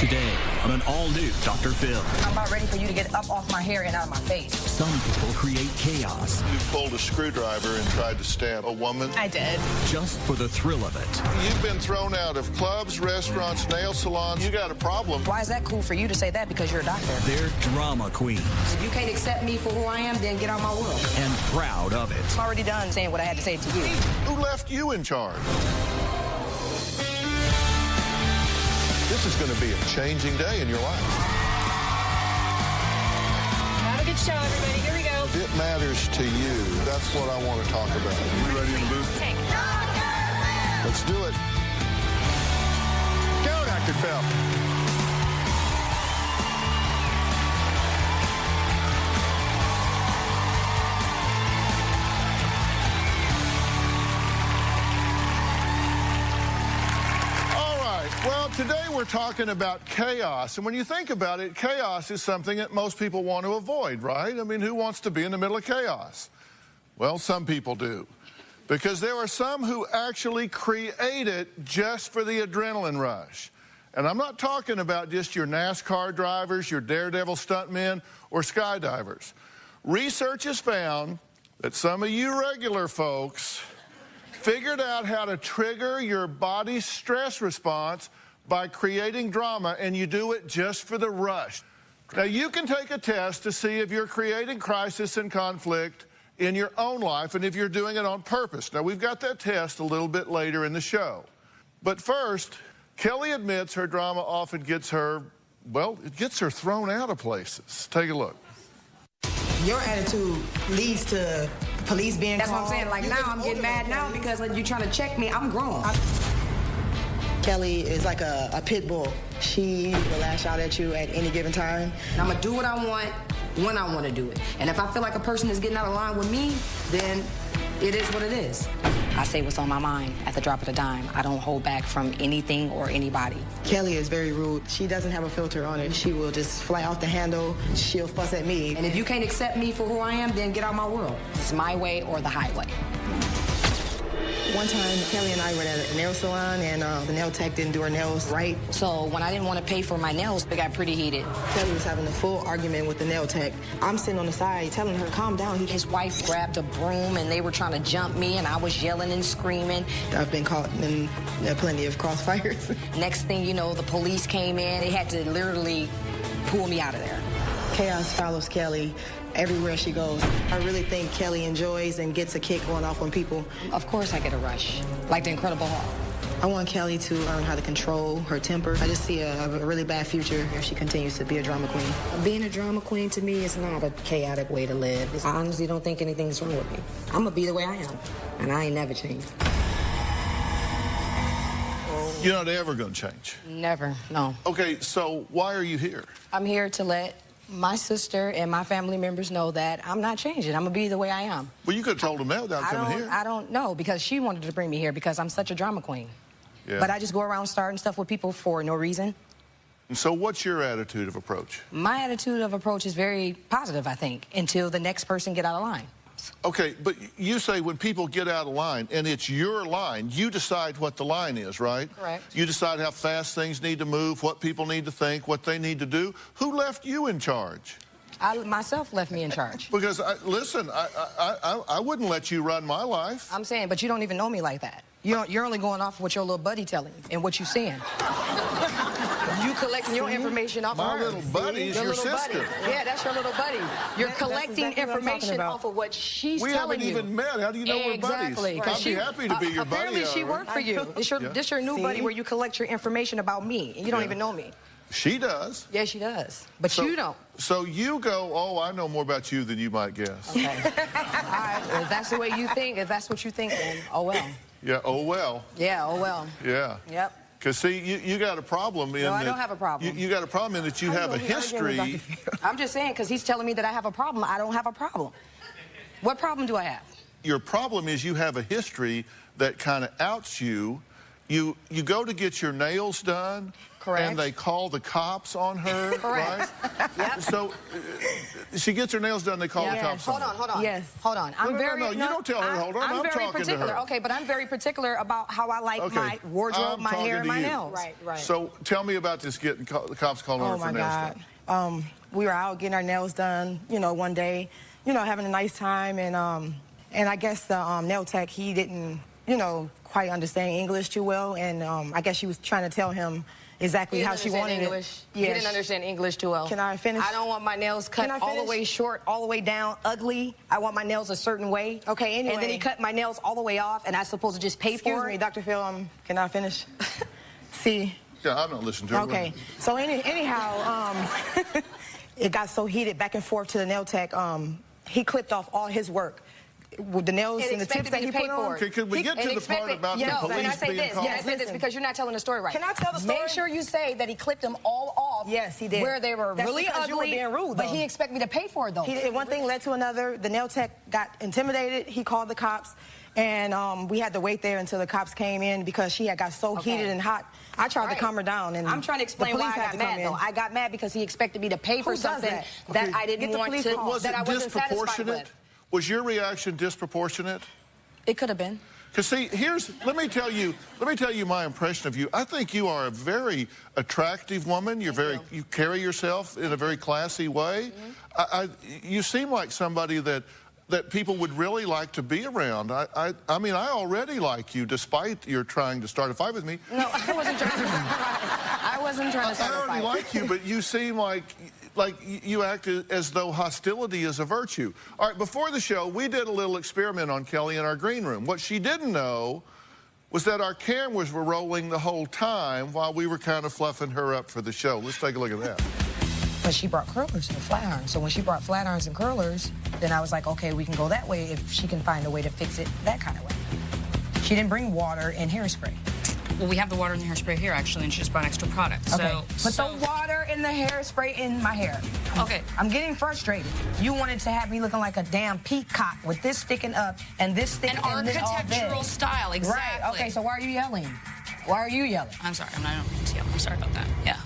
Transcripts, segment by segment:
Today on an all-new Dr. Phil. I'm about ready for you to get up off my hair and out of my face. Some people create chaos. You pulled a screwdriver and tried to stab a woman. I did. Just for the thrill of it. You've been thrown out of clubs, restaurants, nail salons. You got a problem. Why is that cool for you to say that because you're a doctor? They're drama queens. If you can't accept me for who I am, then get out of my world. And proud of it. I'm already done saying what I had to say to you. Who left you in charge? This is going to be a changing day in your life. Have a good show, everybody. Here we go. If it matters to you, that's what I want to talk about. Are you ready in the booth? Let's do it. Go, Dr. Phil. Well, today we're talking about chaos. And when you think about it, chaos is something that most people want to avoid, right? I mean, who wants to be in the middle of chaos? Well, some people do. Because there are some who actually create it just for the adrenaline rush. And I'm not talking about just your NASCAR drivers, your daredevil stuntmen, or skydivers. Research has found that some of you regular folks figured out how to trigger your body's stress response by creating drama, and you do it just for the rush. Now, you can take a test to see if you're creating crisis and conflict in your own life and if you're doing it on purpose. Now, we've got that test a little bit later in the show. But first, Kelly admits her drama often gets her, well, it gets her thrown out of places. Take a look. Your attitude leads to police being That's called. what I'm saying. Like, now I'm getting mad now because you're trying to check me. I'm grown. Kelly is like a pit bull. She will lash out at you at any given time. I'm going to do what I want when I want to do it. And if I feel like a person is getting out of line with me, then it is what it is. I say what's on my mind at the drop of a dime. I don't hold back from anything or anybody. Kelly is very rude. She doesn't have a filter on it. She will just fly off the handle. She'll fuss at me. And if you can't accept me for who I am, then get out of my world. It's my way or the highway. One time, Kelly and I were at a nail salon, and the nail tech didn't do her nails right. So when I didn't want to pay for my nails, they got pretty heated. Kelly was having a full argument with the nail tech. I'm sitting on the side telling her, calm down. His wife grabbed a broom, and they were trying to jump me, and I was yelling and screaming. I've been caught in plenty of crossfires. Next thing you know, the police came in. They had to literally pull me out of there. Chaos follows Kelly everywhere she goes. I really think Kelly enjoys and gets a kick going off on people. Of course I get a rush, like the Incredible Hulk. I want Kelly to learn how to control her temper. I just see a really bad future if she continues to be a drama queen. Being a drama queen to me is not a chaotic way to live. I honestly don't think anything's wrong with me. I'm gonna be the way I am, and I ain't never changed. You're not ever going to change. Never, no. Okay, so why are you here? I'm here to let my sister and my family members know that I'm not changing. I'm gonna be the way I am. Well, you could have told them that without coming here. I don't know, because she wanted to bring me here because I'm such a drama queen. Yeah. But I just go around starting stuff with people for no reason. And so what's your attitude of approach? My attitude of approach is very positive, I think, until the next person get out of line. Okay, but you say when people get out of line, and it's your line, you decide what the line is, right? Correct. You decide how fast things need to move, what people need to think, what they need to do. Who left you in charge? I myself left me in charge. Because, listen, I wouldn't let you run my life. I'm saying, but you don't even know me like that. You're only going off what your little buddy telling you and what you seeing. You collecting your information off of her. My little buddy is your sister. Buddy. Yeah, that's your little buddy. You're collecting exactly information off of what she's telling you. We haven't even met. How do you know we're buddies? Exactly. I'd be happy to be your buddy. Apparently she worked for you. This your new buddy where you collect your information about me, and you don't even know me. She does. Yeah, she does. But you don't. So you go, oh, I know more about you than you might guess. Okay. All right. Well, if that's the way you think, if that's what you think, then oh well. Yeah, oh well. Yeah, oh well. Yeah. Yep. Because, see, you got a problem in that... No, I don't have a problem. You got a problem in that you have a history... I'm just saying, because he's telling me that I have a problem. I don't have a problem. What problem do I have? Your problem is you have a history that kind of outs you. You go to get your nails done, Correct. And they call the cops on her, right? Yep. So she gets her nails done, they call the cops on her. Hold on. Yes. Hold on. No, you don't tell her, hold on, I'm very talking to particular. her. Okay, but I'm very particular about how I like my wardrobe, I'm my hair, and my talking to you. nails. Right. So tell me about this getting the cops calling Oh her for my nails God. done. We were out getting our nails done, one day, having a nice time, and I guess the nail tech, he didn't, quite understand English too well, and I guess she was trying to tell him exactly how she wanted English. it. He didn't understand English too well. Can I finish? I don't want my nails cut all the way short, all the way down, ugly. I want my nails a certain way. Okay, anyway. And then he cut my nails all the way off, and I'm supposed to just pay for it. Excuse me, Dr. Phil, can I finish? See. Yeah, I'm not listening to her. Okay, so anyhow, it got so heated back and forth to the nail tech. He clipped off all his work. With the nails and the tips that he put on. Okay, could we get to the part about the police being called? Can I say this? Because you're not telling the story right. Can I tell the story? Make sure you say that he clipped them all off. Yes, he did. Where they were That's really because ugly. you were being rude, but though. he expected me to pay for it, though. One thing led to another. The nail tech got intimidated. He called the cops, and we had to wait there until the cops came in because she had got so heated and hot. I tried to calm her down, and I'm trying to explain why I got mad, though. I got mad because he expected me to pay for something that I didn't want to, that I wasn't satisfied with. Was your reaction disproportionate? It could have been. Because see, let me tell you my impression of you. I think you are a very attractive woman. You carry yourself in a very classy way. You seem like somebody that people would really like to be around. I mean, I already like you, despite your trying to start a fight with me. No, I wasn't trying to. I wasn't trying to start a fight. I already like you, but you seem like you act as though hostility is a virtue. All right, before the show, we did a little experiment on Kelly in our green room. What she didn't know was that our cameras were rolling the whole time while we were kind of fluffing her up for the show. Let's take a look at that. But she brought curlers and flat irons. So when she brought flat irons and curlers, then I was like, okay, we can go that way if she can find a way to fix it that kind of way. She didn't bring water and hairspray. Well, we have the water and the hairspray here, actually, and she just brought extra product. Okay. Put the water and the hairspray in my hair. Okay. I'm getting frustrated. You wanted to have me looking like a damn peacock with this sticking up and this sticking An architectural style, exactly. Right. Okay, so why are you yelling? Why are you yelling? I'm sorry. I don't mean to yell. I'm sorry about that. Yeah.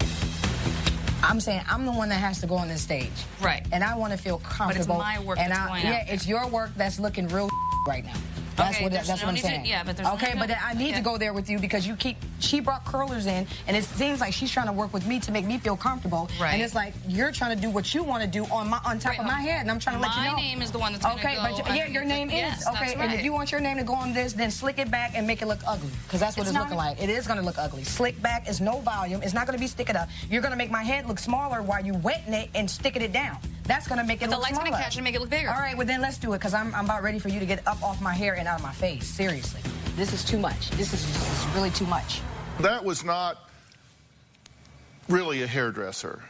I'm saying I'm the one that has to go on this stage. Right. And I want to feel comfortable. But it's my work that's going out. Yeah, it's your work that's looking real right now. That's okay, what I'm saying. Yeah, but there's okay, but I need to go there with you because she brought curlers in, and it seems like she's trying to work with me to make me feel comfortable. Right. And it's like you're trying to do what you want to do on top of my head, and I'm trying to let you know. My name is the one that's going to go. Okay, but your name is. Yes, okay, that's right. And if you want your name to go on this, then slick it back and make it look ugly, because that's what it's looking like. It is going to look ugly. Slick back is no volume. It's not going to be sticking up. You're going to make my head look smaller while you wetting it and sticking it down. That's going to make it look smaller. The light's going to catch it and make it look bigger. All right, well then let's do it, because I'm about ready for you to get up off my hair and out of my face. Seriously. This is too much. This is really too much. That was not really a hairdresser.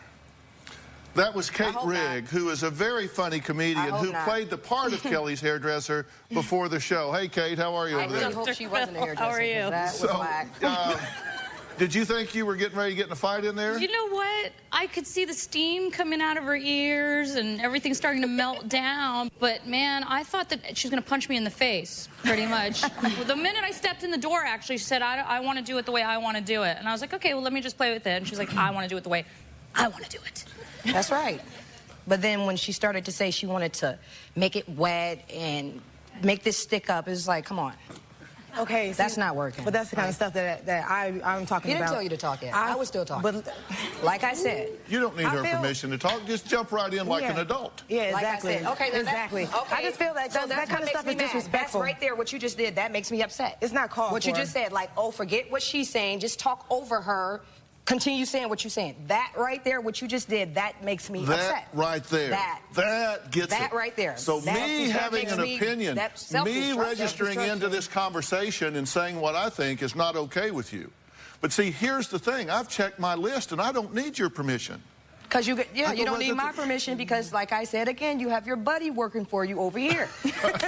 That was Kate Rigg, who is a very funny comedian who played the part of Kelly's hairdresser before the show. Hey, Kate, how are you over there? I hope she wasn't a hairdresser. How are you? That was whack. Did you think you were getting ready to get in a fight in there? You know what? I could see the steam coming out of her ears and everything starting to melt down. But, man, I thought that she was going to punch me in the face, pretty much. The minute I stepped in the door, actually, she said, I want to do it the way I want to do it. And I was like, okay, well, let me just play with it. And she's like, I want to do it the way I want to do it. That's right. But then when she started to say she wanted to make it wet and make this stick up, it was like, come on. Okay, that's not working. But that's the kind of stuff that I'm talking about. He didn't tell you to talk yet. I was still talking. But like I said, you don't need her permission to talk. Just jump right in like an adult. Yeah, exactly. Like I said. Okay, exactly. I just feel that that kind of stuff is disrespectful. That's right there. What you just did, that makes me upset. It's not called for. What you just said, like, oh, forget what she's saying. Just talk over her. Continue saying what you're saying. That right there, what you just did, that makes me upset. That right there. That gets it. That right there. So me having an opinion, me registering into this conversation and saying what I think is not okay with you. But see, here's the thing. I've checked my list, and I don't need your permission. Because you don't need my permission because, like I said again, you have your buddy working for you over here.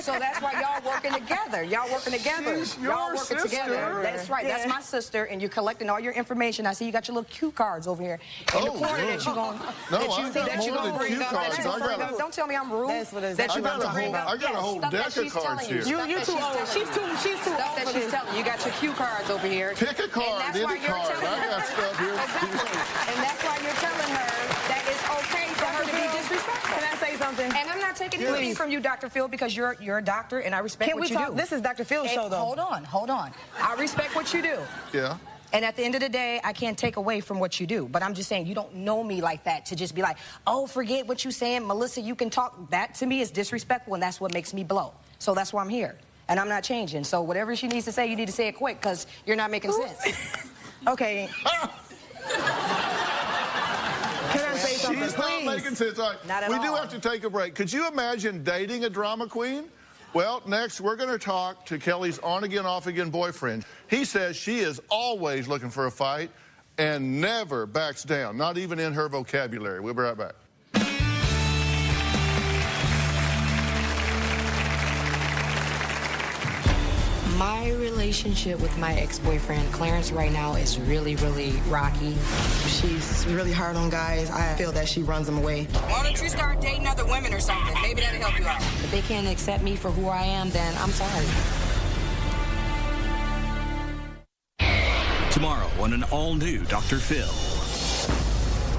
So that's why y'all working together. Y'all working together. She's Y'all your working sister. together. That's right. Yeah. That's my sister, and you're collecting all your information. I see you got your little cue cards over here in the corner that you're going. No, I got more than cue cards. Don't tell me I'm rude. That's what it's that I you're got going to bring up. I got a whole Stuff that deck of she's cards telling you. here. You're too old. She's too old for this. You got your cue cards over here. Pick a card, And that's any why you're card. telling I her. got stuff here. Exactly. And that's why you're telling her that it's okay for her to be disrespectful. Can I say something? And I'm not taking anything from you, Dr. Phil, because you're a doctor, and I respect Can what we you talk? do. This is Dr. Phil's show, though. Hold on. I respect what you do. Yeah. And at the end of the day, I can't take away from what you do. But I'm just saying, you don't know me like that to just be like, oh, forget what you're saying. Melissa, you can talk. That, to me, is disrespectful, and that's what makes me blow. So that's why I'm here. And I'm not changing. So whatever she needs to say, you need to say it quick, because you're not making sense. Okay. Can I say something, She's not please? making sense. All right. Not at We do all. have to take a break. Could you imagine dating a drama queen? Well, next we're going to talk to Kelly's on-again, off-again boyfriend. He says she is always looking for a fight and never backs down, not even in her vocabulary. We'll be right back. My relationship with my ex-boyfriend, Clarence, right now is really, really rocky. She's really hard on guys. I feel that she runs them away. Why don't you start dating other women or something? Maybe that'll help you out. If they can't accept me for who I am, then I'm sorry. Tomorrow on an all-new Dr. Phil.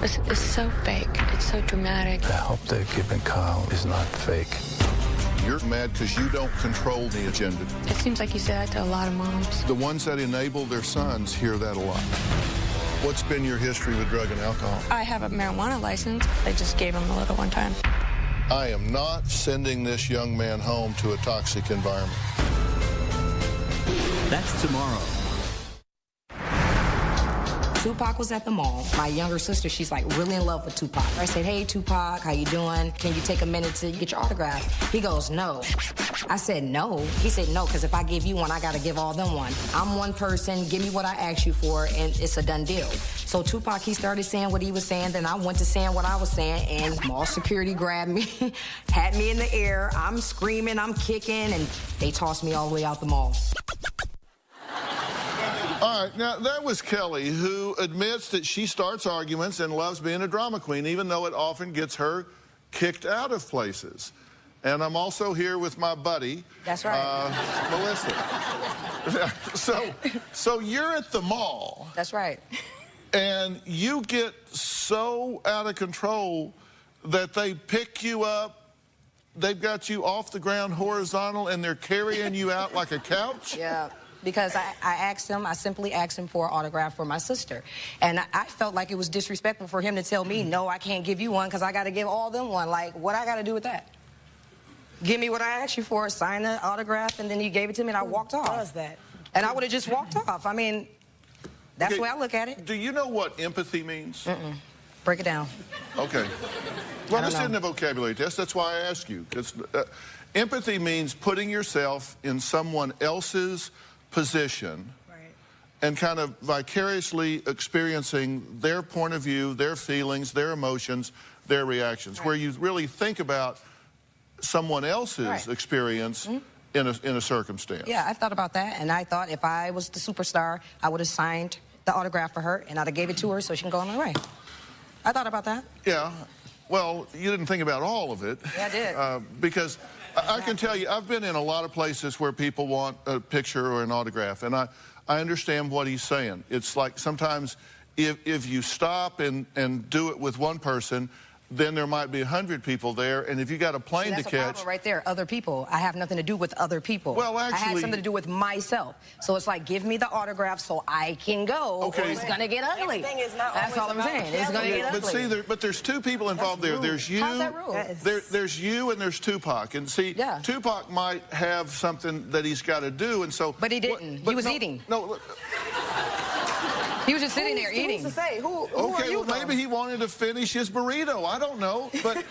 It's so fake. It's so dramatic. The help they've given Kyle is not fake. You're mad because you don't control the agenda. It seems like you say that to a lot of moms. The ones that enable their sons hear that a lot. What's been your history with drug and alcohol? I have a marijuana license. I just gave him a little one time. I am not sending this young man home to a toxic environment. That's tomorrow. Tupac was at the mall. My younger sister, she's like really in love with Tupac. I said, hey, Tupac, how you doing? Can you take a minute to get your autograph? He goes, no. I said, no. He said, no, because if I give you one, I got to give all them one. I'm one person. Give me what I asked you for, and it's a done deal. So Tupac, he started saying what he was saying. Then I went to saying what I was saying, and mall security grabbed me, had me in the air. I'm screaming, I'm kicking, and they tossed me all the way out the mall. All right, now that was Kelly, who admits that she starts arguments and loves being a drama queen, even though it often gets her kicked out of places. And I'm also here with my buddy. That's right. Melissa. So you're at the mall. That's right. And you get so out of control that they pick you up, they've got you off the ground horizontal, and they're carrying you out like a couch? Yeah. Because I simply asked him for an autograph for my sister. And I felt like it was disrespectful for him to tell me, no, I can't give you one because I got to give all them one. Like, what I got to do with that? Give me what I asked you for, sign the autograph, and then he gave it to me and I walked off. Who does that? And I would have just walked off. I mean, that's the way I look at it. Do you know what empathy means? Mm-mm. Break it down. Okay. Well, this know. isn't a vocabulary test. That's why I ask you. Empathy means putting yourself in someone else's position and kind of vicariously experiencing their point of view, their feelings, their emotions, their reactions, where you really think about someone else's experience in a circumstance. Yeah, I thought about that, and I thought if I was the superstar, I would have signed the autograph for her, and I'd have gave it to her so she can go on her way. I thought about that. Yeah. Well, you didn't think about all of it. Yeah, I did. Because I can tell you, I've been in a lot of places where people want a picture or an autograph, and I understand what he's saying. It's like sometimes if you stop and do it with one person, then there might be 100 people there, and if you got a plane that's to a catch... problem right there, other people. I have nothing to do with other people. Well, I had actually- something to do with myself. So it's like, give me the autograph so I can go, Okay. or it's gonna get ugly. Everything is not That's all always I'm about saying. It's gonna get But ugly. see, there's two people involved there. There's you. How's that rude? There's you and there's Tupac. And see, Yeah. Tupac might have something that he's got to do, and so... But he didn't. He was eating. No, look. He was just sitting there eating. Who's to say? Who are Okay, you, well, maybe he wanted to finish his burrito. I don't know. But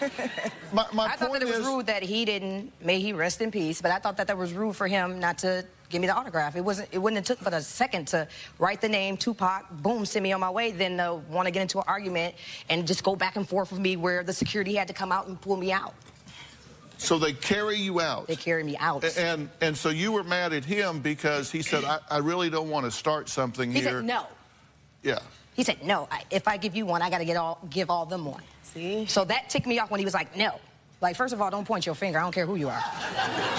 my I thought that it was rude that he didn't, may he rest in peace, but I thought that was rude for him not to give me the autograph. It wouldn't have took but a second to write the name, Tupac, boom, send me on my way, then want to get into an argument and just go back and forth with me where the security had to come out and pull me out. So they carry you out. They carry me out. And so you were mad at him because he said, I really don't want to start something here. He said no. Yeah. He said, no, if I give you one, I got to give all them one. See? So that ticked me off when he was like, no. Like, first of all, don't point your finger. I don't care who you are.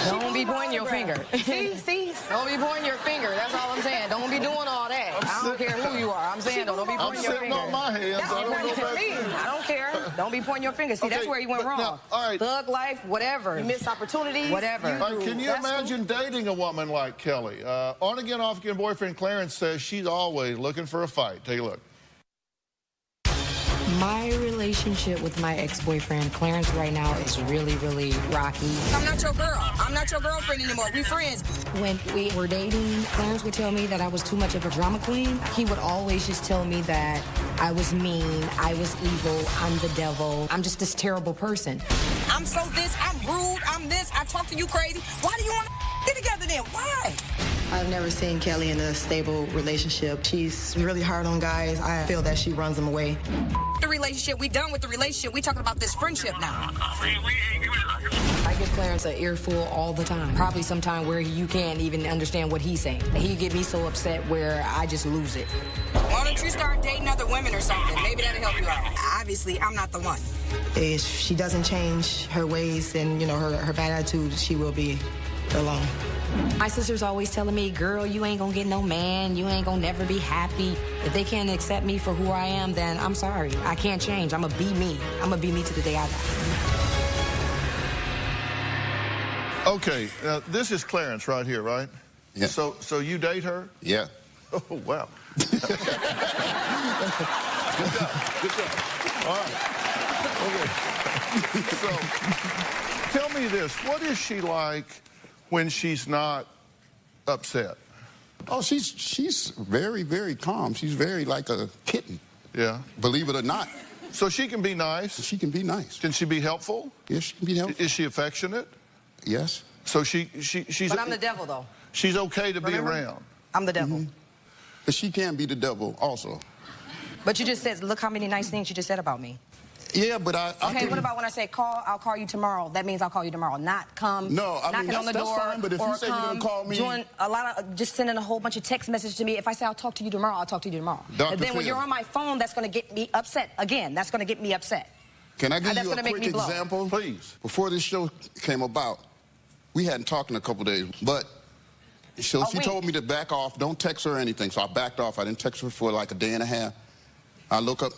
Don't be pointing your finger. See? Don't be pointing your finger. That's all I'm saying. Don't be doing all that. I don't care who you are. I'm saying, don't be pointing your finger. I'm sitting on my hands. I don't know about you. I don't care. Don't be pointing your finger. See, that's where he went wrong. Now, all right. Thug life, whatever. You missed opportunities. Whatever. All right, can you imagine dating a woman like Kelly? On-again, off-again boyfriend Clarence says she's always looking for a fight. Take a look. My relationship with my ex-boyfriend, Clarence, right now is really, really rocky. I'm not your girl. I'm not your girlfriend anymore. We friends. When we were dating, Clarence would tell me that I was too much of a drama queen. He would always just tell me that I was mean, I was evil, I'm the devil. I'm just this terrible person. I'm so this, I'm rude, I'm this, I talk to you crazy. Why do you want to get together then? Why? I've never seen Kelly in a stable relationship. She's really hard on guys. I feel that she runs them away. The relationship, we done with the relationship. We talking about this friendship now. I give Clarence an earful all the time. Probably sometime where you can't even understand what he's saying. He get me so upset where I just lose it. Why don't you start dating other women or something? Maybe that'll help you out. Obviously, I'm not the one. If she doesn't change her ways and, her bad attitude, she will be alone. My sister's always telling me, girl, you ain't gonna get no man. You ain't gonna never be happy. If they can't accept me for who I am, then I'm sorry. I can't change. I'm gonna be me. I'm gonna be me to the day I die. Okay, this is Clarence right here, right? Yeah. So you date her? Yeah. Oh, wow. Good job. Good job. All right. Okay. So, tell me this. What is she like when she's not upset? Oh, she's very, very calm. She's very like a kitten. Yeah. Believe it or not. So she can be nice? She can be nice. Can she be helpful? Yes, she can be helpful. Is she affectionate? Yes. So she's... But I'm the devil, though. She's okay to be around. I'm the devil. Mm-hmm. But she can be the devil also. But you just said, look how many nice things you just said about me. Yeah, but I Okay, what about when I say I'll call you tomorrow? That means I'll call you tomorrow, not come knocking on the door. Fine, but if you say you're going to call me... doing a lot of, just sending a whole bunch of text messages to me. If I say I'll talk to you tomorrow, I'll talk to you tomorrow. Dr. And then when Phil. you're on my phone, that's going to get me upset. Again, that's going to get me upset. Can I give That's you a gonna make quick me blow. example? Please. Before this show came about, we hadn't talked in a couple days, but she told me to back off, don't text her or anything, so I backed off. I didn't text her for like a day and a half. I look up,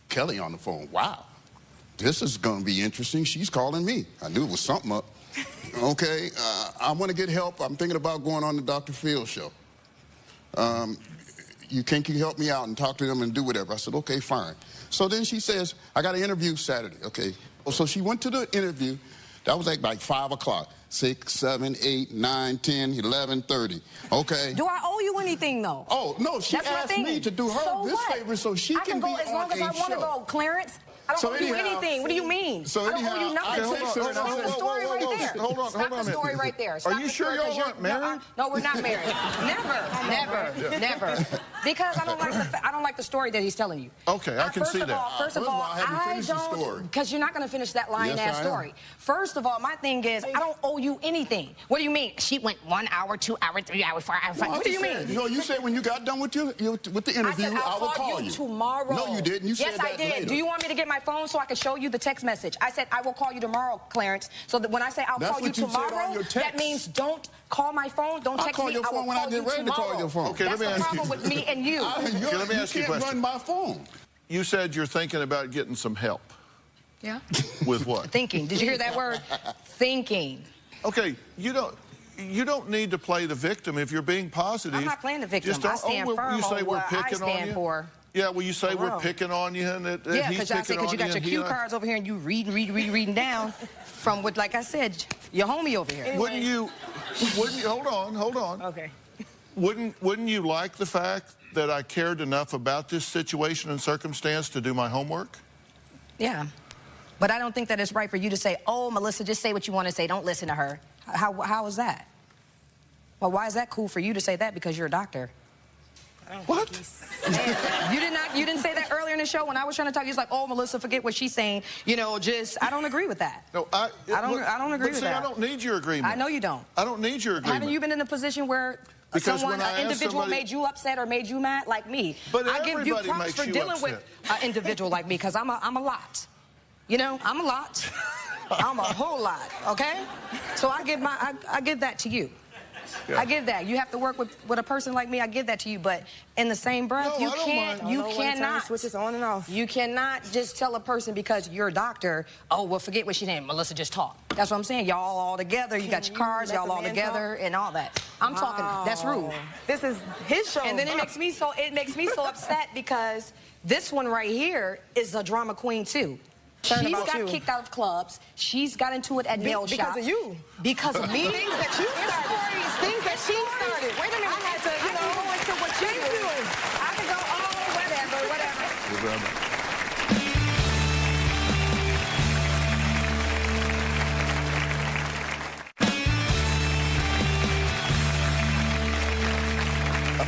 Kelly on the phone. Wow, this is going to be interesting. She's calling me. I knew it was something up. Okay, I want to get help. I'm thinking about going on the Dr. Phil show. Can you help me out and talk to them and do whatever? I said, okay, fine. So then she says, I got an interview Saturday, okay? So she went to the interview. That was like 5 o'clock. 6, 7, 8, 9, 10, 11:30. Okay. Do I owe you anything, though? Oh, no, she asked me to do her this favor so she can be on a show. I can go as long as I want to go, Clarence. I don't owe you anything. What do you mean? So I don't owe you nothing. Stop the story right there. Hold on Stop the story right there. Are you sure y'all aren't married? No, we're not married. Never. Because I don't like the story that he's telling you. Okay, I can see that. First of all, I don't, because you're not going to finish that lying-ass story. First of all, my thing is, I don't owe you anything. What do you mean? She went 1 hour, 2 hours, 3 hours, 4 hours. What do you mean? You said when you got done with the interview, I would call you. Tomorrow. No, you didn't. You said that later. Yes, I did. Do you want me to get my phone so I can show you the text message? I said, I will call you tomorrow, Clarence. So that when I say I'll call you tomorrow, that means don't call my phone, don't text me. I'll call your phone when I get ready to call your phone. Okay, That's let me the ask you. problem with me and you. Let me ask you a question. You can't run my phone. You said you're thinking about getting some help. Yeah. With what? Thinking. Did you hear that word? Thinking. Okay, you don't need to play the victim if you're being positive. I'm not playing the victim. Just don't, I stand firm you say on we're what I picking on stand you? for. Yeah, well, you say we're picking on you, and that Yeah, he's picking on you. because you got your cue cards over here, and you reading down from what, like I said, your homie over here. Anyway. Wouldn't you? Hold on. Okay. Wouldn't you like the fact that I cared enough about this situation and circumstance to do my homework? Yeah. But I don't think that it's right for you to say, oh, Melissa, just say what you want to say. Don't listen to her. How is that? Well, why is that cool for you to say that? Because you're a doctor. What? You didn't say that earlier in the show when I was trying to talk. You're like, oh, Melissa, forget what she's saying. You know, I don't agree with that. No, I don't agree with that. I don't need your agreement. I know you don't. I don't need your agreement. Haven't you been in a position where an individual made you upset or made you mad like me? But I give you props makes for you dealing upset. with an individual like me because I'm a lot. You know, I'm a lot. I'm a whole lot, okay? So I give that to you. Yeah. I give that. You have to work with a person like me. I give that to you. But in the same breath, you cannot switch it on and off. You cannot just tell a person because you're a doctor, oh, well, forget what she named. Melissa, just talk. That's what I'm saying. Y'all all together. You got your cars. Y'all all together and all that. I'm talking. That's rude. This is his show. And then it makes me so upset because this one right here is a drama queen too. She's got kicked out of clubs. She's got into it at nail shops. Because of you. Because of me. Things that you started. Things that she started. Wait a minute. I had to, go into what you do. I can go, oh, whatever.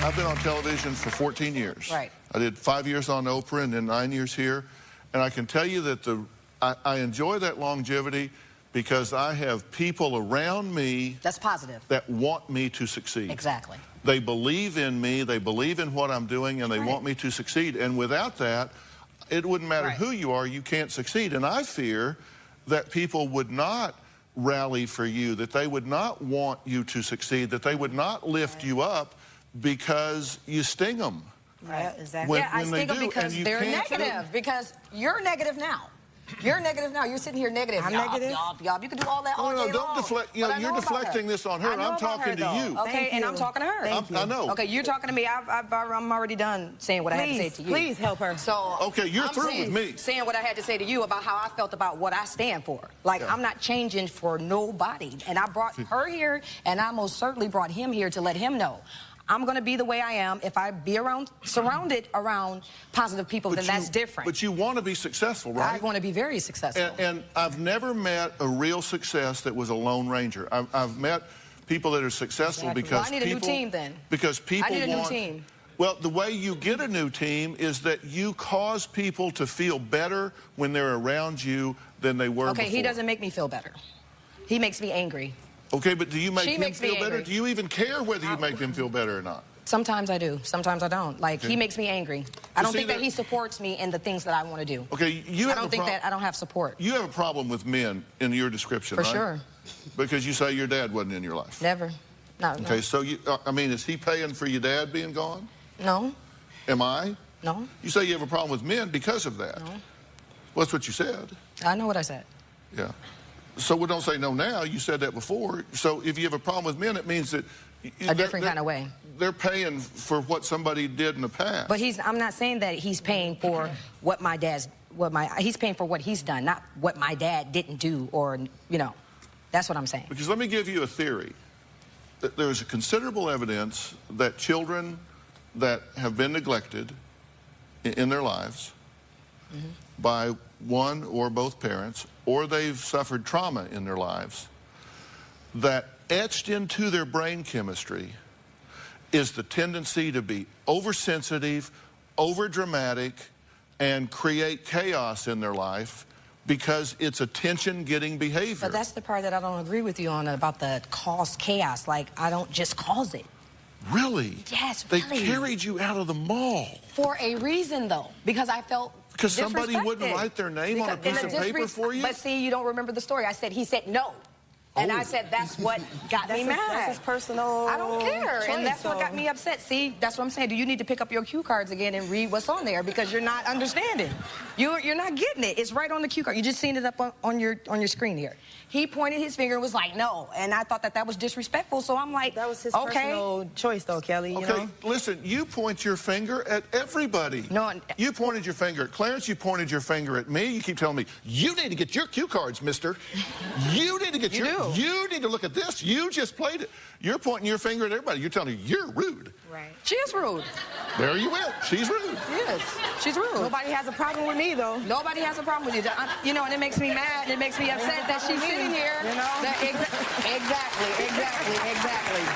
I've been on television for 14 years. Right. I did 5 years on Oprah and then 9 years here. And I can tell you that I enjoy that longevity because I have people around me that's positive that want me to succeed. Exactly. They believe in me, they believe in what I'm doing, and they want me to succeed. And without that, it wouldn't matter who you are, you can't succeed. And I fear that people would not rally for you, that they would not want you to succeed, that they would not lift you up because you sting them. Right, exactly. I sting them because they're negative. Because you're negative now. You're negative now. You're sitting here negative. I'm negative. Y'all. You can do all that all day long. Don't deflect. You know, you're deflecting this on her. I'm talking to you. Okay, and I'm talking to her. I know. Okay, you're talking to me. I'm already done saying what I had to say to you. Please help her. So okay, you're through with me. Saying what I had to say to you about how I felt about what I stand for. Like I'm not changing for nobody. And I brought her here, and I most certainly brought him here to let him know. I'm going to be the way I am. If I be surrounded around positive people, then that's different. But you want to be successful, right? I want to be very successful. And I've never met a real success that was a Lone Ranger. I've met people that are successful because I need a new team then. Because people I need a new team. Well, the way you get a new team is that you cause people to feel better when they're around you than they were before. Okay, he doesn't make me feel better. He makes me angry. Okay, but do you make him feel better? Do you even care whether you make him feel better or not? Sometimes I do. Sometimes I don't. Like, he makes me angry. I don't think that he supports me in the things that I want to do. Okay, I don't think that I don't have support. You have a problem with men in your description, right? For sure. Because you say your dad wasn't in your life. Never. No. Okay, so I mean, is he paying for your dad being gone? No. Am I? No. You say you have a problem with men because of that. No. Well, that's what you said. I know what I said. Yeah. So we don't say no now. You said that before. So if you have a problem with men, it means that a different kind of way. They're paying for what somebody did in the past. But I'm not saying that he's paying for what he's paying for what he's done, not what my dad didn't do, or that's what I'm saying. Because let me give you a theory. There's considerable evidence that children that have been neglected in their lives by one or both parents, or they've suffered trauma in their lives, that etched into their brain chemistry is the tendency to be oversensitive, overdramatic, and create chaos in their life because it's attention-getting behavior. But that's the part that I don't agree with you on about the cause chaos. Like, I don't just cause it. Really? Yes, really. They carried you out of the mall. For a reason, though, because I felt because somebody wouldn't write their name on a piece of paper for you? But see, you don't remember the story. He said no. And I said, that's what got me mad. That's his personal I don't care. choice, And that's what got me upset. See, that's what I'm saying. Do you need to pick up your cue cards again and read what's on there? Because you're not understanding. You're not getting it. It's right on the cue card. You just seen it up on your screen here. He pointed his finger and was like, no. And I thought that was disrespectful. So I'm like, that was his personal choice, though, Kelly. You know? Listen, you point your finger at everybody. No. You pointed your finger at Clarence. You pointed your finger at me. You keep telling me, you need to get your cue cards, mister. You need to get do. You need to look at this. You just played it. You're pointing your finger at everybody. You're telling her you're rude. Right. She is rude. There you went. She's rude. Yes, she's rude. Nobody has a problem with me, though. Nobody has a problem with you. You know, and it makes me mad, and it makes me upset that she's sitting here. You know? Exactly.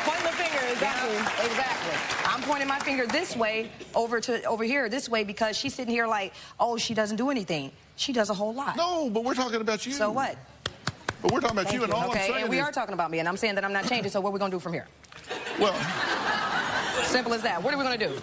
Point the finger, exactly. Yeah, exactly. I'm pointing my finger this way, over here, this way, because she's sitting here like, oh, she doesn't do anything. She does a whole lot. No, but we're talking about you. So what? But we're talking about you, and all I'm saying and we is... are talking about me, and I'm saying that I'm not changing, so what are we going to do from here? Well... Simple as that. What are we going to do?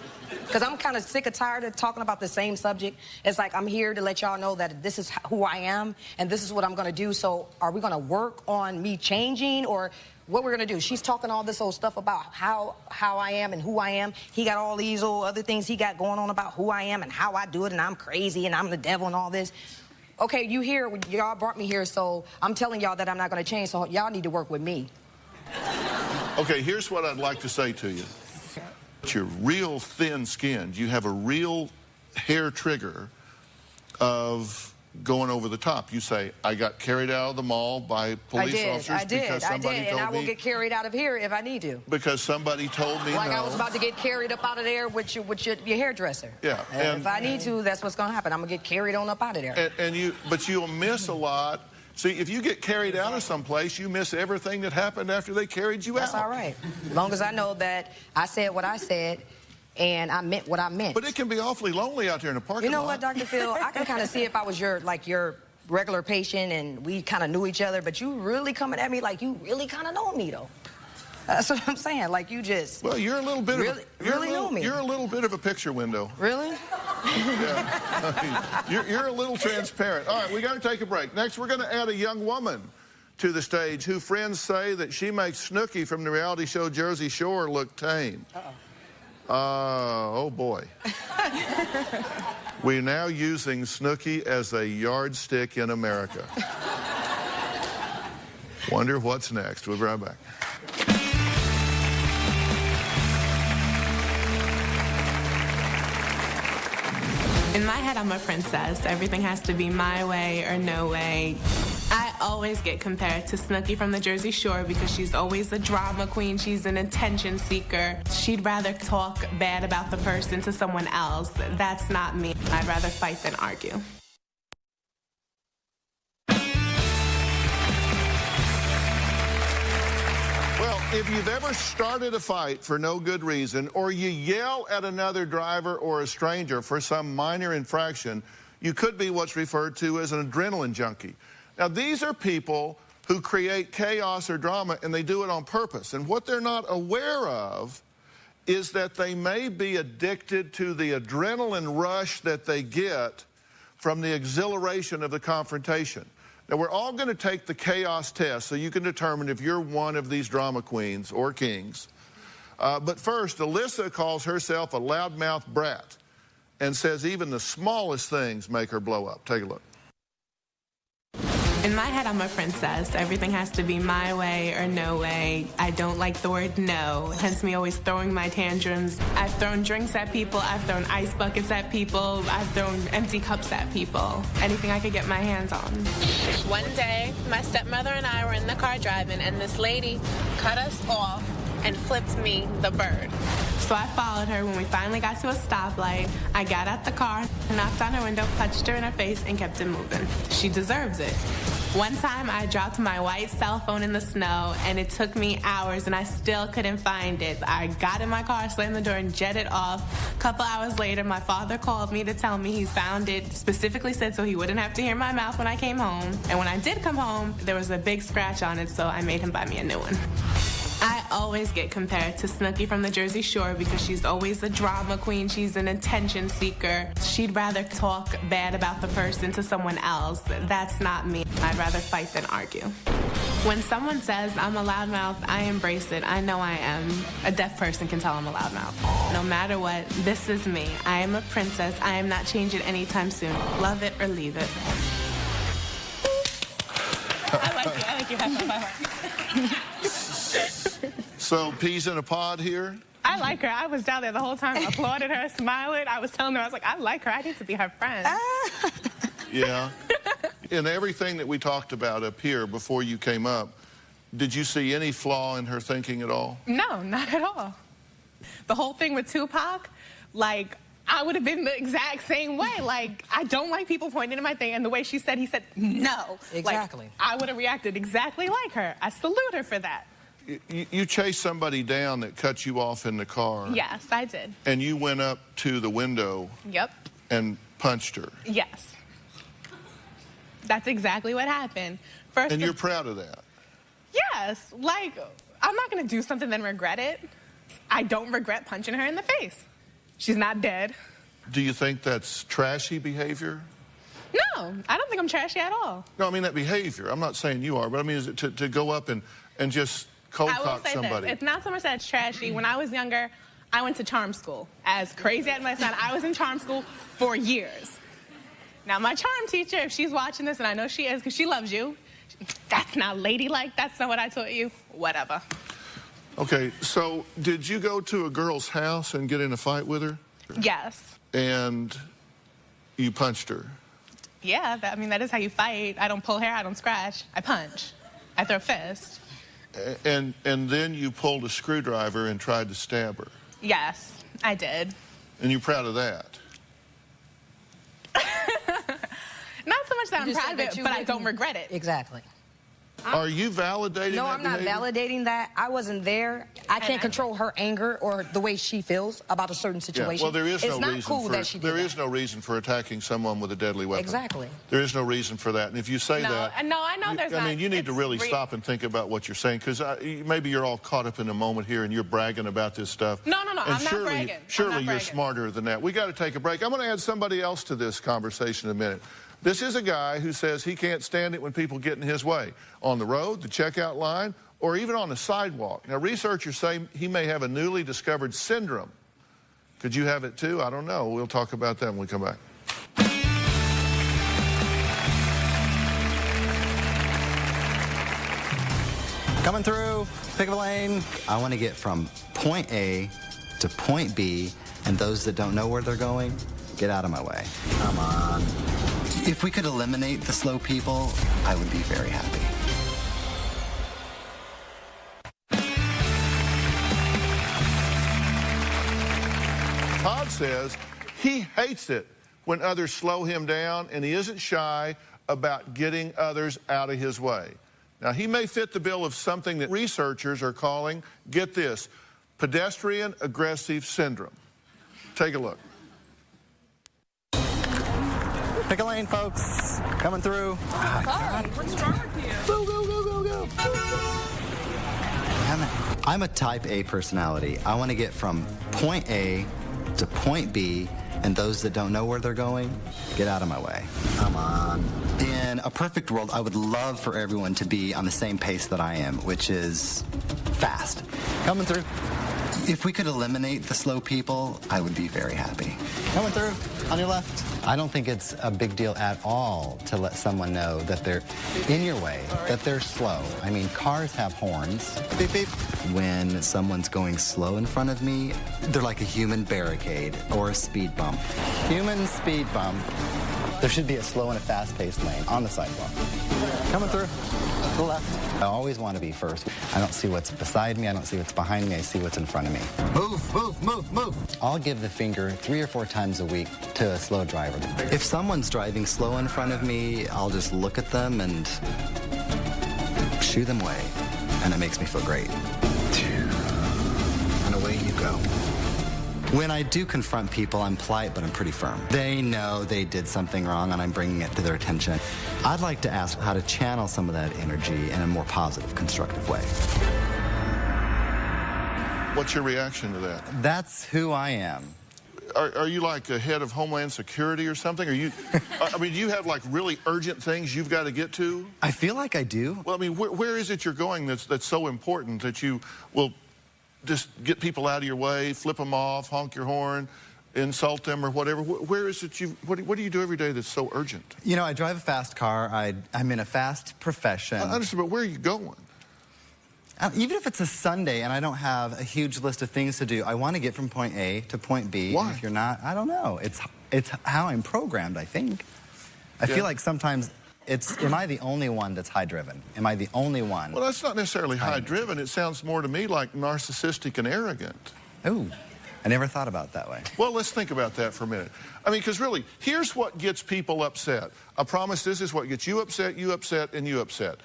Because I'm kind of sick and tired of talking about the same subject. It's like I'm here to let y'all know that this is who I am, and this is what I'm going to do. So are we going to work on me changing, or what we're going to do? She's talking all this old stuff about how I am and who I am. He got all these old other things he got going on about who I am and how I do it, and I'm crazy, and I'm the devil and all this. Okay, you here, y'all brought me here, so I'm telling y'all that I'm not going to change, so y'all need to work with me. Okay, here's what I'd like to say to you. You're real thin-skinned. You have a real hair trigger of going over the top. You say, I got carried out of the mall by police officers because somebody told me... And I will get carried out of here if I need to. Because somebody told me like no. I was about to get carried up out of there with your hairdresser. Yeah. And if I need to, that's what's going to happen. I'm going to get carried on up out of there. But you'll miss a lot. See, if you get carried out of someplace, you miss everything that happened after they carried you out. That's all right. As long as I know that I said what I said and I meant what I meant. But it can be awfully lonely out there in a parking lot. You know what, Dr. Phil? I can kind of see if I was your regular patient and we kind of knew each other, but you really coming at me like you really kind of know me, though. That's what I'm saying. Like you just... Well, you're a little bit know me. You're a little bit of a picture window. Really? Yeah. You're a little transparent. All right, we got to take a break. Next, we're going to add a young woman to the stage who friends say that she makes Snooki from the reality show Jersey Shore look tame. Oh, boy. We're now using Snooki as a yardstick in America. Wonder what's next. We'll be right back. In my head, I'm a princess. Everything has to be my way or no way. I always get compared to Snooki from the Jersey Shore because she's always a drama queen. She's an attention seeker. She'd rather talk bad about the person to someone else. That's not me. I'd rather fight than argue. If you've ever started a fight for no good reason, or you yell at another driver or a stranger for some minor infraction, you could be what's referred to as an adrenaline junkie. Now, these are people who create chaos or drama, and they do it on purpose. And what they're not aware of is that they may be addicted to the adrenaline rush that they get from the exhilaration of the confrontation. Now, we're all going to take the chaos test so you can determine if you're one of these drama queens or kings. But first, Alyssa calls herself a loudmouth brat and says even the smallest things make her blow up. Take a look. In my head, I'm a princess. Everything has to be my way or no way. I don't like the word no, hence me always throwing my tantrums. I've thrown drinks at people. I've thrown ice buckets at people. I've thrown empty cups at people. Anything I could get my hands on. One day, my stepmother and I were in the car driving, and this lady cut us off and flipped me the bird. So I followed her. When we finally got to a stoplight, I got out the car, knocked on her window, punched her in her face, and kept it moving. She deserves it. One time, I dropped my white cell phone in the snow, and it took me hours, and I still couldn't find it. I got in my car, slammed the door, and jetted off. A couple hours later, my father called me to tell me he's found it, specifically said so he wouldn't have to hear my mouth when I came home. And when I did come home, there was a big scratch on it, so I made him buy me a new one. I always get compared to Snooki from the Jersey Shore because she's always a drama queen. She's an attention seeker. She'd rather talk bad about the person to someone else. That's not me. I'd rather fight than argue. When someone says I'm a loudmouth, I embrace it. I know I am. A deaf person can tell I'm a loudmouth. No matter what, this is me. I am a princess. I am not changing anytime soon. Love it or leave it. I like you. High five. So, peas in a pod here? I like her. I was down there the whole time. I applauded her, smiling. I was telling her, I was like, I like her. I need to be her friend. Yeah. In everything that we talked about up here before you came up, Did you see any flaw in her thinking at all? No, not at all. The whole thing with Tupac, like, I would have been the exact same way. Like, I don't like people pointing to my thing, and the way he said no. Exactly. Like, I would have reacted exactly like her. I salute her for that. You chased somebody down that cut you off in the car. Yes, I did. And you went up to the window. Yep. And punched her. Yes. That's exactly what happened. And you're proud of that? Yes. Like, I'm not going to do something then regret it. I don't regret punching her in the face. She's not dead. Do you think that's trashy behavior? No, I don't think I'm trashy at all. No, I mean that behavior. I'm not saying you are, but I mean is it to go up and just cold cock somebody? I will say this. It's not so much that it's trashy. When I was younger, I went to charm school. As crazy as my son, I was in charm school for years. Now, my charm teacher, if she's watching this, and I know she is because she loves you, that's not ladylike. That's not what I taught you. Whatever. Okay, so did you go to a girl's house and get in a fight with her? Yes. And you punched her? Yeah, I mean, that is how you fight. I don't pull hair, I don't scratch. I punch. I throw a fist. And then you pulled a screwdriver and tried to stab her? Yes, I did. And you're proud of that? Not so much that I'm proud of it, but I don't regret it. Exactly. Are you validating No, that I'm not behavior? validating that. I wasn't there. I can't control her anger or the way she feels about a certain situation. Yeah, well, there is it's no not reason cool for that she did there that. is no reason for attacking someone with a deadly weapon. Exactly. There is no reason for that. And if you say that, no, I know there's not. I mean, you need to really stop and think about what you're saying, because maybe you're all caught up in a moment here and you're bragging about this stuff. No, And I'm not bragging. Surely you're smarter than that. We got to take a break. I'm going to add somebody else to this conversation in a minute. This is a guy who says he can't stand it when people get in his way, on the road, the checkout line, or even on the sidewalk. Now, researchers say he may have a newly discovered syndrome. Could you have it too? I don't know. We'll talk about that when we come back. Coming through, pick a lane. I want to get from point A to point B, and those that don't know where they're going, get out of my way. Come on. If we could eliminate the slow people, I would be very happy. Todd says he hates it when others slow him down, and he isn't shy about getting others out of his way. Now, he may fit the bill of something that researchers are calling, get this, pedestrian aggressive syndrome. Take a look. Pick a lane, folks. Coming through. What's wrong with you? Go, go, go, go, go. Damn it. I'm a type A personality. I want to get from point A to point B, and those that don't know where they're going, get out of my way. Come on. In a perfect world, I would love for everyone to be on the same pace that I am, which is fast. Coming through. If we could eliminate the slow people, I would be very happy. Coming through, on your left. I don't think it's a big deal at all to let someone know that they're in your way, that they're slow. I mean, cars have horns. Beep, beep. When someone's going slow in front of me, they're like a human barricade or a speed bump. Human speed bump. There should be a slow and a fast-paced lane on the sidewalk. Coming through. To the left. I always want to be first. I don't see what's beside me. I don't see what's behind me. I see what's in front of me. Move, move, move, move. I'll give the finger 3 or 4 times a week to a slow driver. If someone's driving slow in front of me, I'll just look at them and shoo them away. And it makes me feel great. And away you go. When I do confront people, I'm polite, but I'm pretty firm. They know they did something wrong, and I'm bringing it to their attention. I'd like to ask how to channel some of that energy in a more positive, constructive way. What's your reaction to that? That's who I am. Are you like a head of Homeland Security or something? Are you? I mean, do you have like really urgent things you've got to get to? I feel like I do. Well, I mean, where is it you're going that's so important that you will just get people out of your way, flip them off, honk your horn, insult them or whatever? Where is it what do you do every day that's so urgent? You know, I drive a fast car. I'm in a fast profession. I understand, but where are you going? Even if it's a Sunday and I don't have a huge list of things to do, I want to get from point A to point B. Why? And if you're not, I don't know. It's how I'm programmed, I think. I feel like sometimes Am I the only one that's high-driven? Am I the only one? Well, that's not necessarily high-driven. It sounds more to me like narcissistic and arrogant. Ooh, I never thought about it that way. Well, let's think about that for a minute. I mean, because really, here's what gets people upset. I promise this is what gets you upset, and you upset.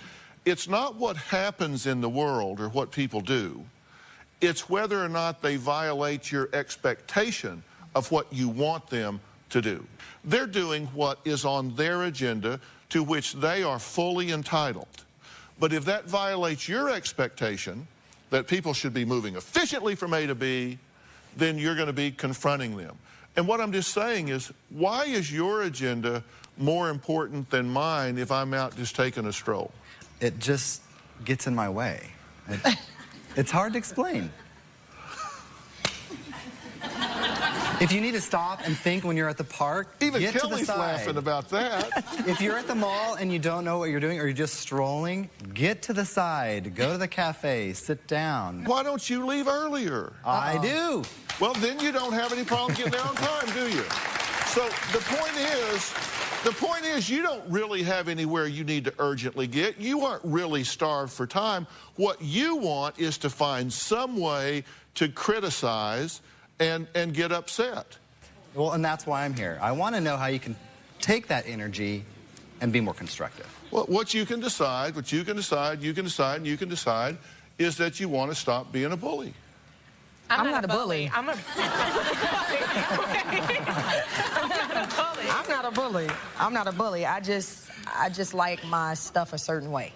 It's not what happens in the world or what people do. It's whether or not they violate your expectation of what you want them to do. They're doing what is on their agenda, to which they are fully entitled. But if that violates your expectation that people should be moving efficiently from A to B, then you're going to be confronting them. And what I'm just saying is, why is your agenda more important than mine if I'm out just taking a stroll? It just gets in my way. It's hard to explain. If you need to stop and think when you're at the park, even get Kelly's to the side. laughing about that. If you're at the mall and you don't know what you're doing or you're just strolling, get to the side, go to the cafe, sit down. Why don't you leave earlier? I do. Well, then you don't have any problem getting there on time, do you? So the point is you don't really have anywhere you need to urgently get. You aren't really starved for time. What you want is to find some way to criticize and get upset. Well, and that's why I'm here. I want to know how you can take that energy and be more constructive. Well, what you can decide, is that you want to stop being a bully. I'm not a bully. I'm not a bully. I'm not a bully. I just like my stuff a certain way.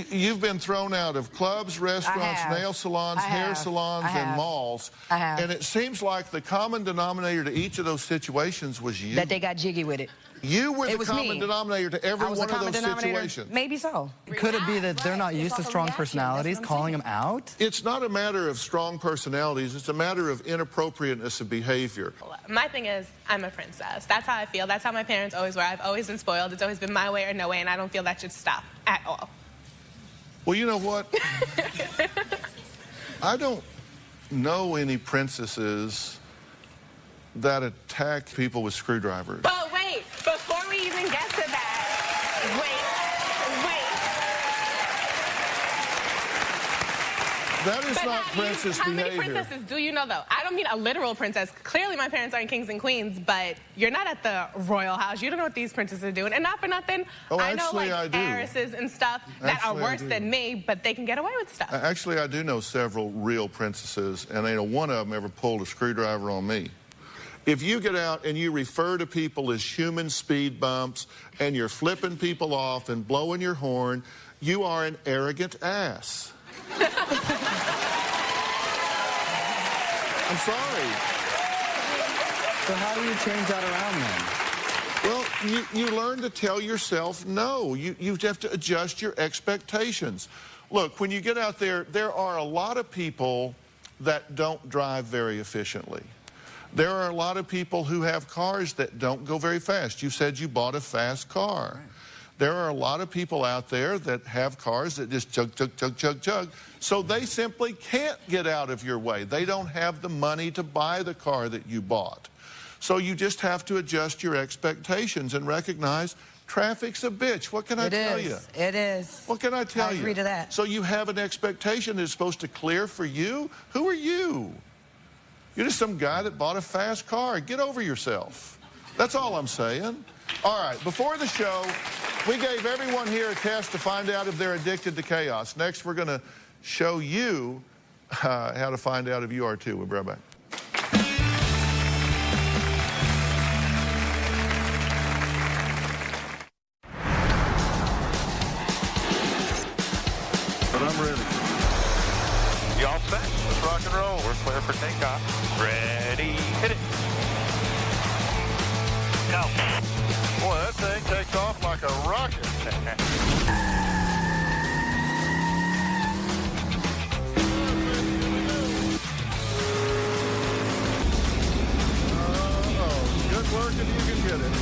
You've been thrown out of clubs, restaurants, nail salons, hair salons, and malls. I have. And it seems like the common denominator to each of those situations was you. That they got jiggy with it. You were the common denominator to every one of those situations. Maybe so. Could it be that they're not used to strong personalities, calling them out? It's not a matter of strong personalities. It's a matter of inappropriateness of behavior. My thing is, I'm a princess. That's how I feel. That's how my parents always were. I've always been spoiled. It's always been my way or no way, and I don't feel that should stop at all. Well, you know what? I don't know any princesses that attack people with screwdrivers. But wait, before we even get to that, wait. That is not princess behavior. How many princesses do you know, though? I don't mean a literal princess. Clearly, my parents aren't kings and queens, but you're not at the royal house. You don't know what these princesses are doing. And not for nothing, I know, like, heiresses and stuff that are worse than me, but they can get away with stuff. Actually, I do know several real princesses, and ain't one of them ever pulled a screwdriver on me. If you get out and you refer to people as human speed bumps, and you're flipping people off and blowing your horn, you are an arrogant ass. I'm sorry. So how do you change that around then? Well, you learn to tell yourself no. You have to adjust your expectations. Look, when you get out there, there are a lot of people that don't drive very efficiently. There are a lot of people who have cars that don't go very fast. You said you bought a fast car. Right. There are a lot of people out there that have cars that just chug, chug, chug, chug, chug. So they simply can't get out of your way. They don't have the money to buy the car that you bought. So you just have to adjust your expectations and recognize traffic's a bitch. What can I tell you? It is. What can I tell you? I agree to that. So you have an expectation that's supposed to clear for you? Who are you? You're just some guy that bought a fast car. Get over yourself. That's all I'm saying. All right, before the show, we gave everyone here a test to find out if they're addicted to chaos. Next, we're going to show you how to find out if you are too. We'll be right back. But I'm ready. Y'all set? Let's rock and roll. We're clear for takeoff. Ready, hit it. Go. Boy, that thing takes off like a rocket. Good work if you can get it.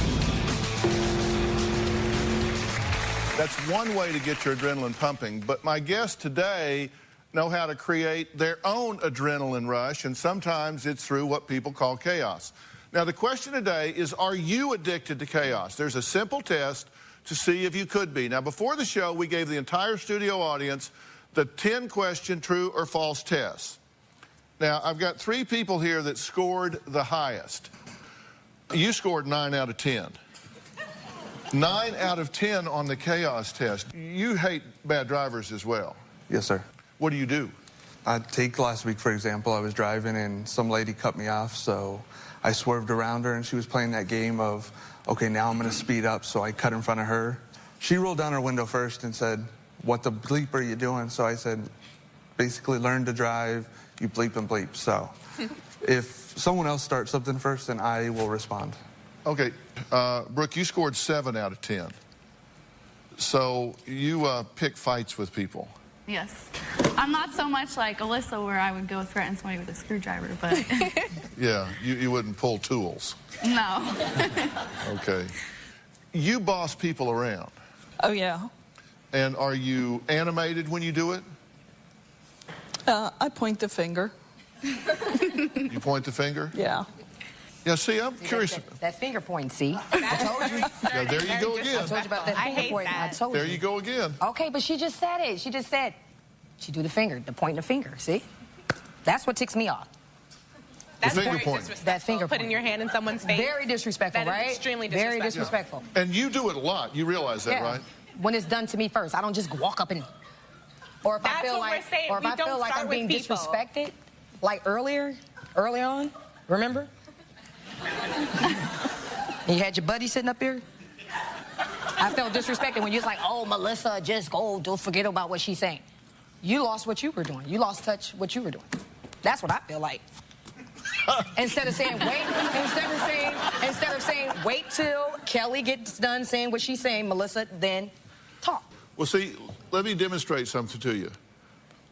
That's one way to get your adrenaline pumping, but my guests today know how to create their own adrenaline rush, and sometimes it's through what people call chaos. Now, the question today is, are you addicted to chaos? There's a simple test to see if you could be. Now, before the show, we gave the entire studio audience the 10-question true or false test. Now, I've got 3 people here that scored the highest. You scored 9 out of 10. 9 out of 10 on the chaos test. You hate bad drivers as well. Yes, sir. What do you do? Take last week, for example. I was driving and some lady cut me off, so I swerved around her and she was playing that game of, okay, now I'm going to speed up, so I cut in front of her. She rolled down her window first and said, "What the bleep are you doing?" So I said, basically, learn to drive, you bleep and bleep. So if someone else starts something first, then I will respond. Okay, Brooke, you scored 7 out of 10. So you pick fights with people. Yes. I'm not so much like Alyssa where I would go threaten somebody with a screwdriver, but... Yeah, you wouldn't pull tools. No. Okay. You boss people around. Oh, yeah. And are you animated when you do it? I point the finger. You point the finger? Yeah. Yeah, see, I'm curious. That finger point, see? I told you. Yeah, there you go again. I told you about that finger point. I told you. There you go again. Okay, but she just said it. She just said, she do the finger, the point of the finger, see? That's what ticks me off. That's the finger very point. disrespectful. That finger point. Putting your hand in someone's face. Very disrespectful, that right? Is extremely disrespectful. Very disrespectful. Yeah. And you do it a lot. You realize that, Yeah. right? When it's done to me first. I don't just walk up and... Or if I feel like, or if I feel like I'm being disrespected, like early on, remember? And you had your buddy sitting up here. I felt disrespected when you was like, "Oh, Melissa, just go, don't forget about what she's saying." You lost what you were doing. You lost touch what you were doing. That's what I feel like. Instead of saying wait, instead of saying wait till Kelly gets done saying what she's saying, Melissa, then talk. Well, see, let me demonstrate something to you.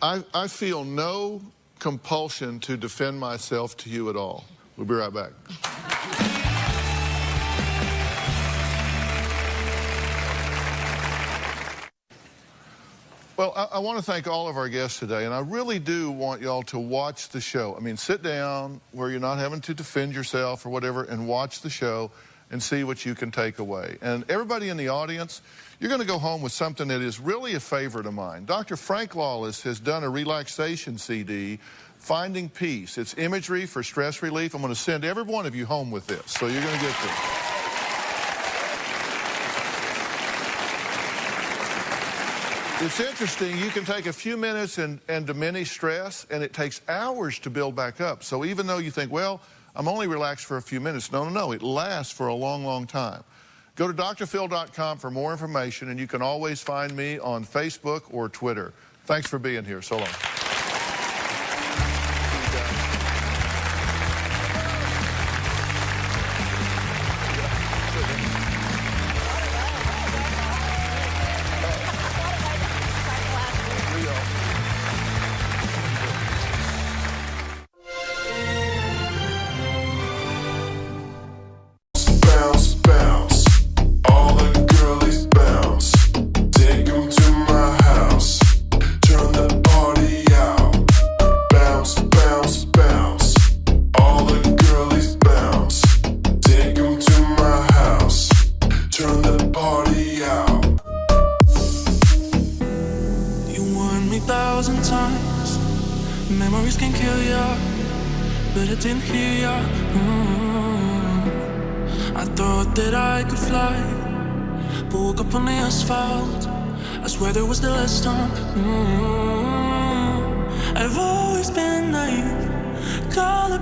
I feel no compulsion to defend myself to you at all. We'll be right back. Well, I want to thank all of our guests today, and I really do want y'all to watch the show. I mean, sit down where you're not having to defend yourself or whatever and watch the show and see what you can take away. And everybody in the audience, you're going to go home with something that is really a favorite of mine. Dr. Frank Lawless has done a relaxation CD, Finding Peace. It's imagery for stress relief. I'm going to send every one of you home with this, so you're going to get this. It's interesting, you can take a few minutes and diminish stress, and it takes hours to build back up. So even though you think, well, I'm only relaxed for a few minutes, no, it lasts for a long, long time. Go to drphil.com for more information, and you can always find me on Facebook or Twitter. Thanks for being here. So long. Memories can kill ya, but I didn't hear ya. I thought that I could fly, but woke up on the asphalt. I swear there was the last time. I've always been naive. Call it